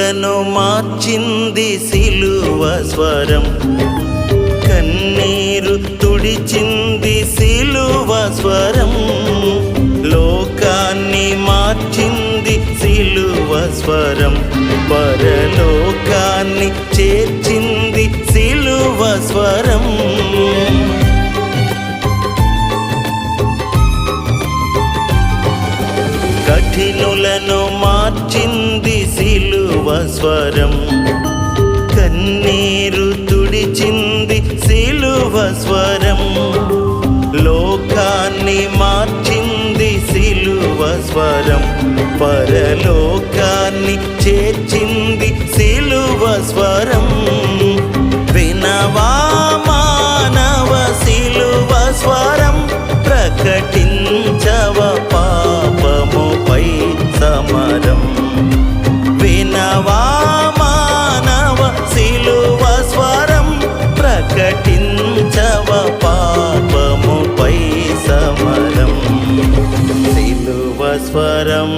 కఠినులను మార్చింది సిలువ స్వరం, కన్నీరు తుడిచింది సిలువ స్వరం. లోకాన్ని మార్చింది సిలువ స్వరం, పరలోకాన్ని చేర్చింది సిలువ స్వరం. కఠినులను మార్చింది సిలువ స్వరం, కన్నీరు తుడిచింది సిలువ స్వరం. లోకాన్ని మార్చింది సిలువ స్వరం, పరలోకాన్ని చేర్చింది సిలువ స్వరం. వినవా మానవ సిలువ స్వరం, ప్రకటించవ పాపముపై సమరం. వినవా మానవ సిలువ స్వరం, ప్రకటించవ పాపముపై సమరం. సిలువ స్వరం